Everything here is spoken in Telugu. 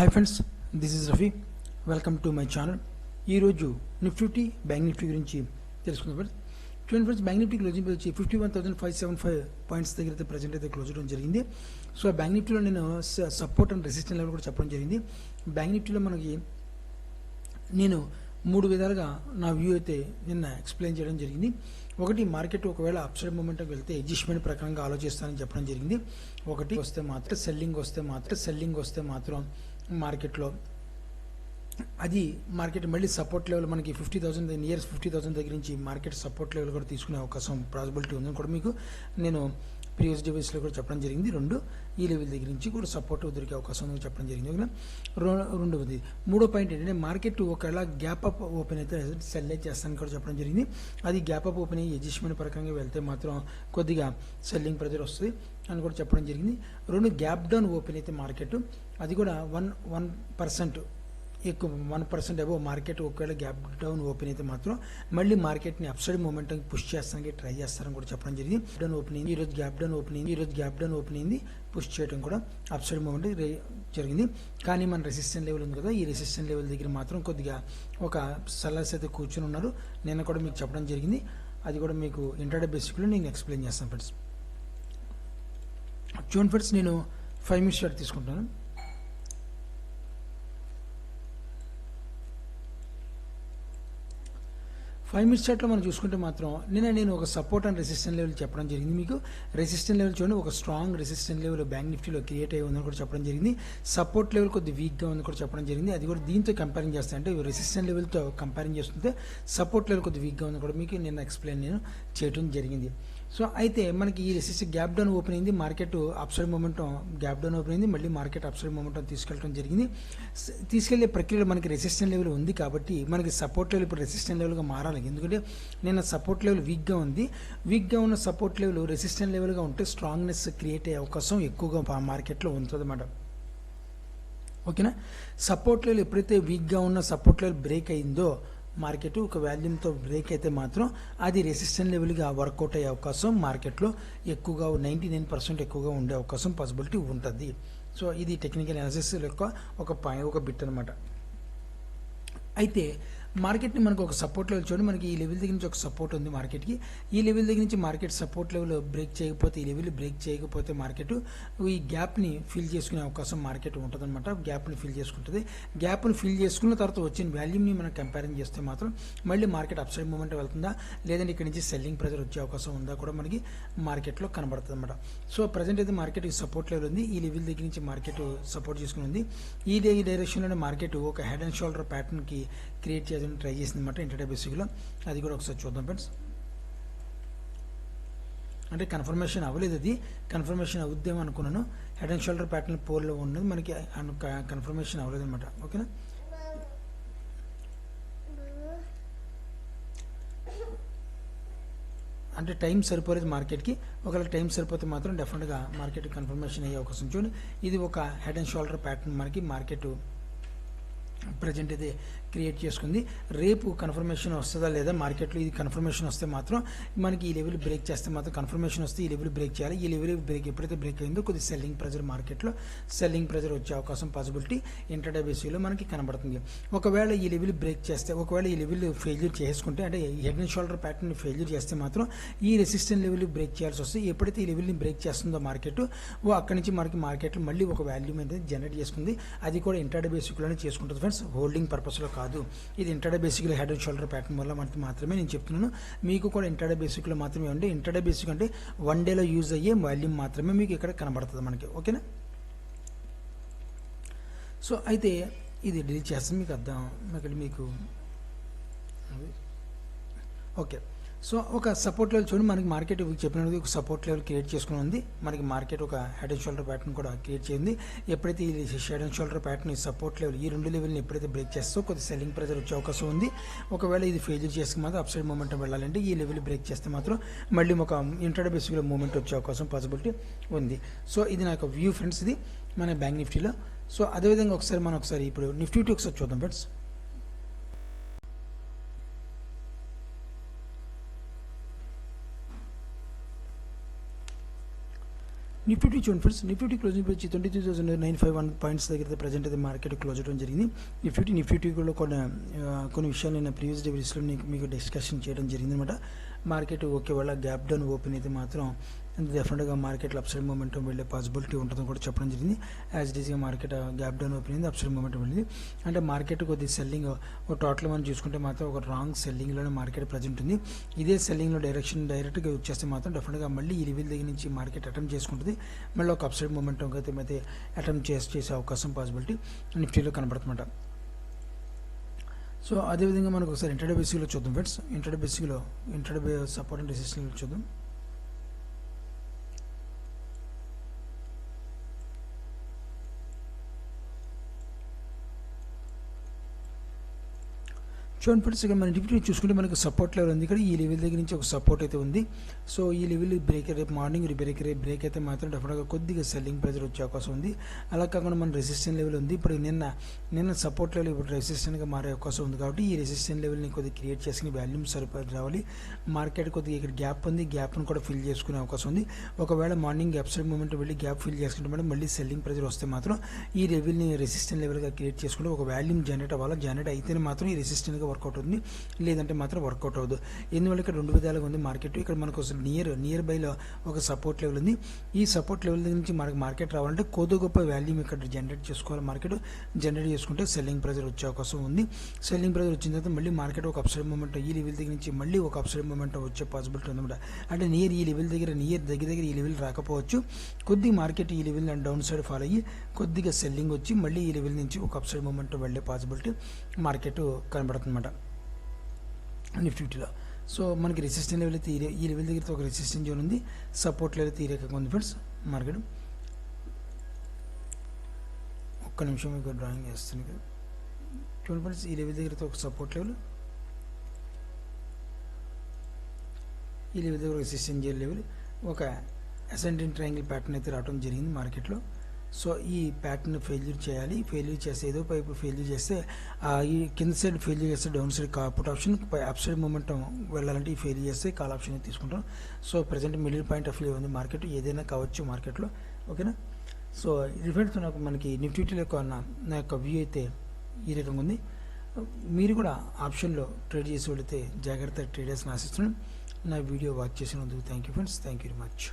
Hi friends, this is Rafi. Welcome to my channel. ఈరోజు నిఫ్టీ బ్యాంక్ నిఫ్టీ గురించి తెలుసుకుందాం ఫ్రెండ్స్. చూడండి ఫ్రెండ్స్, బ్యాంక్ నిఫ్టీ క్లోజింగ్ వచ్చి 51,575 పాయింట్స్ దగ్గర అయితే ప్రజెంట్ అయితే క్లోజ్ అవడం జరిగింది. సో ఆ బ్యాంక్ నిఫ్టీలో నేను సపోర్ట్ అండ్ రెసిస్టెన్స్ లెవెల్ కూడా చెప్పడం జరిగింది. బ్యాంక్ నిఫ్టీలో మనకి నేను 3 విధాలుగా నా వ్యూ అయితే నిన్న ఎక్స్ప్లెయిన్ చేయడం జరిగింది. ఒకటి, మార్కెట్ ఒకవేళ అప్సైడ్ మూమెంట్కి వెళ్తే అడ్జస్ట్మెంట్ ప్రకారంగా ఆలోచిస్తానని చెప్పడం జరిగింది. ఒకటి వస్తే మాత్రం సెల్లింగ్ వస్తే మాత్రం మార్కెట్లో అది మార్కెట్ మళ్ళీ సపోర్ట్ లెవెల్ మనకి 50,000 నియర్స్ 50,000 దగ్గర నుంచి మార్కెట్ సపోర్ట్ లెవెల్ కూడా తీసుకునే అవకాశం పాసిబిలిటీ ఉందని కూడా మీకు నేను ప్రీవియస్ డివైస్లో కూడా చెప్పడం జరిగింది. ఈ లెవెల్ దగ్గర నుంచి కూడా సపోర్ట్ దొరికే అవకాశం ఉందని చెప్పడం జరిగింది. రెండవది, మూడో పాయింట్ ఏంటంటే మార్కెట్ ఒకవేళ గ్యాప్ అప్ ఓపెన్ అయితే సెల్ చేస్తానని కూడా చెప్పడం జరిగింది. అది గ్యాప్ అప్ ఓపెన్ అయ్యి అడ్జస్ట్మెంట్ ప్రకారంగా వెళ్తే మాత్రం కొద్దిగా సెల్లింగ్ ప్రెజర్ వస్తుంది అని కూడా చెప్పడం జరిగింది. గ్యాప్ డౌన్ ఓపెన్ అయితే మార్కెట్ అది కూడా 1% ఎక్కువ 1% అబోవ్ మార్కెట్ ఒకవేళ గ్యాప్ డౌన్ ఓపెన్ అయితే మాత్రం మళ్ళీ మార్కెట్ని అప్సైడ్ మూమెంట్కి పుష్ చేస్తానికి ట్రై చేస్తారని కూడా చెప్పడం జరిగింది. డౌన్ ఓపెన్ అయింది, ఈరోజు గ్యాప్ డౌన్ ఓపెన్ అయింది, పుష్ చేయడం కూడా అప్సైడ్ మూమెంట్ జరిగింది. కానీ మన రెసిస్టెన్స్ లెవెల్ ఉంది కదా, ఈ రెసిస్టెన్స్ లెవెల్ దగ్గర మాత్రం కొద్దిగా ఒక సెల్లర్స్ అయితే కూర్చొని ఉన్నారు. నిన్న కూడా మీకు చెప్పడం జరిగింది. అది కూడా మీకు ఇంట్రాడే బేసిక్లో నేను ఎక్స్ప్లెయిన్ చేస్తాను ఫ్రెండ్స్. చూడండి ఫ్రెండ్స్, నేను 5 minutes చార్ట్ తీసుకుంటాను. ఫైవ్ మినిట్స్ చార్ట్లో మనం చూసుకుంటే మాత్రం నేను ఒక సపోర్ట్ అండ్ రెసిస్టెన్స్ లెవెల్ చెప్పడం జరిగింది. మీకు రెసిస్టెన్స్ లెవెల్ చూడండి, ఒక స్ట్రాంగ్ రెసిస్టెన్స్ లెవెల్ బ్యాంక్ నిఫ్టీలో క్రియేట్ అయ్యి ఉందని కూడా చెప్పడం జరిగింది. సపోర్ట్ లెవెల్ కొద్దిగా వీక్గా ఉందని కూడా చెప్పడం జరిగింది. అది కూడా దీంతో కంపేరింగ్ చేస్తే అంటే రెసిస్టెన్స్ లెవెల్తో కంపేరింగ్ చేస్తుంటే సపోర్ట్ లెవెల్ కొద్దిగా వీక్గా ఉందని కూడా మీకు నేను ఎక్స్ప్లెయిన్ చేయడం జరిగింది. సో అయితే మనకి ఈ రెసిస్టెన్స్ గ్యాప్ డౌన్ ఓపెన్ అయింది, market upside momentum gap down open అయింది, మళ్ళీ మార్కెట్ అప్సైడ్ మూమెంటం తీసుకెళ్ళడం జరిగింది. తీసుకెళ్లే ప్రక్రియలో మనకి రెసిస్టెన్స్ లెవెల్ ఉంది కాబట్టి మనకి సపోర్ట్ లెవెల్ ఇప్పుడు రెసిస్టెన్స్ లెవెల్గా మారాలి. ఎందుకంటే నేను సపోర్ట్ లెవెల్ వీక్గా ఉంది, వీక్గా ఉన్న సపోర్ట్ లెవెల్ రెసిస్టెన్స్ లెవెల్గా ఉంటే స్ట్రాంగ్నెస్ క్రియేట్ అయ్యే అవకాశం ఎక్కువగా మార్కెట్లో ఉంటుందన్నమాట. ఓకేనా, సపోర్ట్ లెవెల్ ఎప్పుడైతే వీక్గా ఉన్న సపోర్ట్ లెవెల్ బ్రేక్ అయిందో మార్కెట్ ఒక వాల్యూమ్తో బ్రేక్ అయితే మాత్రం అది రెసిస్టెన్స్ లెవెల్గా వర్కౌట్ అయ్యే అవకాశం మార్కెట్లో ఎక్కువగా 99% ఎక్కువగా ఉండే అవకాశం పాసిబిలిటీ ఉంటుంది. సో ఇది టెక్నికల్ అనాలిసిస్ యొక్క ఒక బిట్ అనమాట. అయితే మార్కెట్ని మనకు ఒక సపోర్ట్ లెవెల్ చూడండి, మనకి ఈ లెవెల్ దగ్గర నుంచి ఒక సపోర్ట్ ఉంది మార్కెట్కి. ఈ లెవెల్ దగ్గర నుంచి మార్కెట్ సపోర్ట్ లెవెల్ బ్రేక్ చేయకపోతే, ఈ లెవెల్ బ్రేక్ చేయకపోతే మార్కెట్ ఈ గ్యాప్ని ఫిల్ చేసుకునే అవకాశం మార్కెట్ ఉంటుందన్నమాట. గ్యాప్ని ఫిల్ చేసుకుంటుంది. గ్యాప్ని ఫిల్ చేసుకున్న తర్వాత వచ్చిన వాల్యూమ్ని మనం కంపారిజన్ చేస్తే మాత్రం మళ్ళీ మార్కెట్ అప్సైడ్ మూమెంట్ వెళ్తుందా లేదంటే ఇక్కడ నుంచి సెల్లింగ్ ప్రెజర్ వచ్చే అవకాశం ఉందా కూడా మనకి మార్కెట్లో కనబడుతుంది అనమాట. సో ప్రజెంట్ అయితే మార్కెట్ సపోర్ట్ లెవెల్ ఉంది, ఈ లెవెల్ దగ్గర నుంచి మార్కెట్ సపోర్ట్ చేసుకుని ఉంది. ఈ డైరెక్షన్లోనే మార్కెట్ ఒక హెడ్ అండ్ షోల్డర్ ప్యాటర్న్కి క్రియేట్ చేయాలని ట్రై చేసింది అనమాట ఇంట్రాడే బేసిక్లో. అది కూడా ఒకసారి చూద్దాం ఫ్రెండ్స్. అంటే కన్ఫర్మేషన్ అవ్వలేదు, అది కన్ఫర్మేషన్ అవుద్దేమో అనుకున్నాను. హెడ్ అండ్ షోల్డర్ ప్యాటర్న్ పోల్లో ఉన్నది, మనకి కన్ఫర్మేషన్ అవ్వలేదు అనమాట. ఓకేనా, అంటే టైం సరిపోలేదు మార్కెట్కి. ఒకవేళ టైం సరిపోతే మాత్రం డెఫినెట్గా మార్కెట్ కన్ఫర్మేషన్ అయ్యే అవకాశం చూడండి. ఇది ఒక హెడ్ అండ్ షోల్డర్ ప్యాటర్న్ మనకి మార్కెట్ ప్రజెంట్ అయితే క్రియేట్ చేసుకుంది. రేపు కన్ఫర్మేషన్ వస్తుందా లేదా మార్కెట్లో, ఇది కన్ఫర్మేషన్ వస్తే మాత్రం మనకి ఈ లెవెల్ బ్రేక్ చేస్తే మాత్రం కన్ఫర్మేషన్ వస్తే ఈ లెవెల్ బ్రేక్ చేయాలి. ఈ లెవెల్ బ్రేక్ ఎప్పుడైతే బ్రేక్ అయిందో కొద్ది సెల్లింగ్ ప్రెజర్ మార్కెట్లో సెల్లింగ్ ప్రెజర్ వచ్చే అవకాశం పాసిబిలిటీ ఇంట్రాడే బేసిస్లో మనకి కనబడుతుంది. ఒకవేళ ఈ లెవెల్ బ్రేక్ చేస్తే, ఒకవేళ ఈ లెవెల్ ఫెయిల్యూర్ చేసుకుంటే, అంటే head and shoulder pattern failure చేస్తే మాత్రం ఈ రెసిస్టెన్స్ లెవెల్ బ్రేక్ చేయాల్సి వస్తే, ఎప్పుడైతే ఈ లెవెల్ని బ్రేక్ చేస్తుందో మార్కెట్ అక్కడి నుంచి మనకి మార్కెట్లో మళ్ళీ ఒక వాల్యూమ్ అయితే జనరేట్ చేసుకుంది. అది కూడా ఇంట్రాడే బేసిక్లోనే చేసుకుంటుంది ఫ్రెండ్స్, హోల్డింగ్ పర్పస్లో కాదు. ఇది ఇంట్రాడే బేసిక్లో హెడ్ అండ్ షోల్డర్ ప్యాటర్న్ వల్ల మనకి మాత్రమే నేను చెప్తున్నాను. మీకు కూడా ఇంట్రాడే బేసిక్లో మాత్రమే ఉంటే, ఇంట్రాడే బేసిక్ అంటే 1 డేలో యూజ్ అయ్యే వాల్యూమ్ మాత్రమే మీకు ఇక్కడ కనబడుతుంది మనకి. ఓకేనా, సో అయితే ఇది డిలీట్ చేస్తాను మీకు అర్థం ఇక్కడ మీకు. ఓకే, సో ఒక సపోర్ట్ లెవెల్ చూడండి, మనకి మార్కెట్ చెప్పినది ఒక సపోర్ట్ లెవెల్ క్రియేట్ చేసుకుని ఉంది. మనకి మార్కెట్ ఒక హెడ్ అండ్ షోల్డర్ ప్యాటర్న్ కూడా క్రియేట్ చేయండి. ఎప్పుడైతే ఈ హెడ్ అండ్ షోల్డర్ ప్యాటర్న్ ఈ సపోర్ట్ లెవెల్ ఈ 2 లెవెల్ని ఎప్పుడైతే బ్రేక్ చేస్తో కొద్ది సెల్లింగ్ ప్రెజర్ వచ్చే అవకాశం ఉంది. ఒకవేళ ఇది ఫెయిల్యూర్ చేస్తే మాత్రం అప్సైడ్ మూమెంట్ వెళ్ళాలంటే ఈ లెవెల్ బ్రేక్ చేస్తే మాత్రం మళ్ళీ ఒక ఇంట్రాడే బేసిక్లో మూమెంట్ వచ్చే అవకాశం పాసిబిలిటీ ఉంది. సో ఇది నాకు వ్యూ ఫ్రెండ్స్, ఇది మన బ్యాంక్ నిఫ్టీలో. సో అదేవిధంగా ఒకసారి ఇప్పుడు నిఫ్టీ ఒకసారి చూద్దాం ఫ్రెండ్స్. నిఫ్టీ చూడండి ఫ్రెండ్స్, నిఫ్టీ క్లోజింగ్ వచ్చి 22,951 పాయింట్స్ దగ్గర ప్రజెంట్ అయితే మార్కెట్ క్లోజ్ అవడం జరిగింది. నిఫ్టీ కూడా కొన్ని విషయాలు నేను ప్రీవియస్ డే వీడియోస్లో మీకు డిస్కషన్ చేయడం జరిగింది అనమాట. మార్కెట్ ఒకవేళ గ్యాప్ డౌన్ ఓపెన్ అయితే మాత్రం డెఫినెట్గా మార్కెట్లో అప్సైడ్ మూమెంటం వెళ్ళే పాసిబిలిటీ ఉంటుందని కూడా చెప్పడం జరిగింది. యాజ్ ఇట్ ఈస్గా మార్కెట్ గ్యాప్ డౌన్ ఓపెన్ అయింది, అప్సైడ్ మూమెంటం వెళ్ళింది. అంటే మార్కెట్ కొద్ది సెల్లింగ్ టోటల్ మనం చూసుకుంటే మాత్రం ఒక రాంగ్ సెల్లింగ్లోనే మార్కెట్ ప్రజెంట్ ఉంది. ఇదే సెల్లింగ్లో డైరెక్ట్గా వచ్చేస్తే మాత్రం డెఫినెట్గా మళ్ళీ ఈ లెవెల్ దగ్గర నుంచి మార్కెట్ అటెంప్ట్ చేసుకుంటుంది. మళ్ళీ ఒక అప్సైడ్ మూమెంటం అయితే అటెంప్ట్ చేసే అవకాశం పాసిబిలిటీ నిఫ్టీలో కనబడుతుందన్నమాట. సో అదేవిధంగా మనకు ఒకసారి ఇంటర్డే బేసిక్లో చూద్దాం friends. Intraday support and resistance చూద్దాం. చూడండి ఫ్రెండ్స్, ఇక్కడ మన నిఫ్టీ చూసుకుంటే మనకు సపోర్ట్ లెవెల్ ఉంది. ఇక్కడ ఈ లెవెల్ దగ్గర నుంచి ఒక సపోర్ట్ అయితే ఉంది. సో ఈ లెవెల్ బ్రేక్ రేపు మార్నింగ్ బ్రేక్ అయితే మాత్రం డెఫినెట్గా కొద్దిగా సెల్లింగ్ ప్రెజర్ వచ్చే అవకాశం ఉంది. అలా కాకుండా మన రెసిస్టెన్స్ లెవెల్ ఉంది. ఇప్పుడు నిన్న సపోర్ట్ లెవెల్ ఇప్పుడు రెసిస్టెంట్గా మారే అవకాశం ఉంది. కాబట్టి ఈ రెసిస్టెన్స్ లెవెల్ని కొద్దిగా క్రియేట్ చేసుకుని వాల్యూమ్ సరిపడి రావాలి. మార్కెట్ కొద్దిగా ఇక్కడ గ్యాప్ ఉంది, గ్యాప్ను కూడా ఫిల్ చేసుకునే అవకాశం ఉంది. ఒకవేళ మార్నింగ్ అప్సైడ్ మూమెంట్ వెళ్ళి గ్యాప్ ఫిల్ చేసుకుంటే మేడం మళ్ళీ సెల్లింగ్ ప్రెజర్ వస్తే మాత్రం ఈ లెవెల్ని రెసిస్టెన్స్ లెవెల్గా క్రియేట్ చేసుకుంటే ఒక వాల్యూమ్ జనరేట్ అవ్వాలి. జనరేట్ అయితేనే మాత్రం ఈ రెసిస్టెంట్గా వర్కౌట్ అవుతుంది, లేదంటే మాత్రం వర్కౌట్ అవ్వదు. ఎందువల్ల ఇక్కడ రెండు విధాలుగా ఉంది మార్కెట్. ఇక్కడ మనకు నియర్ బైలో ఒక సపోర్ట్ లెవెల్ ఉంది. ఈ సపోర్ట్ లెవెల్ నుంచి మనకు మార్కెట్ రావాలంటే కొద్ది గొప్ప వాల్యూమ్ ఇక్కడ జనరేట్ చేసుకోవాలి. మార్కెట్ జనరేట్ చేసుకుంటే సెల్లింగ్ ప్రెజర్ వచ్చే అవకాశం ఉంది. సెల్లింగ్ ప్రెజర్ వచ్చిన తర్వాత మళ్ళీ మార్కెట్ ఒక అప్సైడ్ మూమెంట్ ఈ లెవెల్ దగ్గర నుంచి మళ్ళీ ఒక అప్సైడ్ మూమెంట్ వచ్చే పాసిబిలిటీ ఉందన్నమాట. అంటే ఈ లెవెల్ దగ్గర దగ్గర ఈ లెవెల్ రాకపోవచ్చు. కొద్ది మార్కెట్ ఈ లెవెల్ డౌన్ సైడ్ ఫాలో అయ్యి కొద్దిగా సెల్లింగ్ వచ్చి మళ్ళీ ఈ లెవెల్ నుంచి ఒక అప్సైడ్ మూమెంట్ వెళ్ళే పాసిబిలిటీ మార్కెట్ కనబడుతుందన్నమాట నిఫ్టీలో. సో మనకి రెసిస్టెన్స్ లెవెల్ అయితే ఈ లెవెల్ దగ్గర ఒక రెసిస్టెన్స్ జోన్ ఉంది, సపోర్ట్ లెవెల్ అయితే ఈ రకంగా ఉంది ఫ్రెండ్స్. మార్కెట్ ఒక్క నిమిషం మీకు డ్రాయింగ్ చేస్తుంది కదా చూడండి ఫ్రెండ్స్. ఈ లెవెల్ దగ్గర ఒక సపోర్ట్ లెవెల్, ఈ లెవెల్ దగ్గర రెసిస్టెన్స్ జోన్ లెవెల్, ఒక అసెండింగ్ ట్రయాంగిల్ ప్యాటర్న్ అయితే రావడం జరిగింది మార్కెట్లో. సో ఈ ప్యాటర్న్ ఫెయిల్యూర్ చేయాలి. ఫెయిల్యూర్ చేస్తే ఏదో పైపు ఫెయిల్యూర్ చేస్తే ఈ కింద సైడ్ ఫెయిల్యూర్ చేస్తే down side put option, up side momentum వెళ్ళాలంటే ఈ ఫెయిల్యూర్ చేస్తే కాల్ ఆప్షన్ తీసుకుంటాం. So present middle point of view ఉంది మార్కెట్, ఏదైనా కావచ్చు మార్కెట్లో. ఓకేనా. సో రిఫరెన్స్ మనకి నిఫ్టీలో నా యొక్క వ్యూ అయితే ఈ రకంగా ఉంది. మీరు కూడా ఆప్షన్లో ట్రేడ్ చేసి వెళితే జాగ్రత్త ట్రేడర్స్ని ఆశిస్తున్నాను. నా వీడియో వాచ్ చేసినందుకు thank you friends. Thank you very much.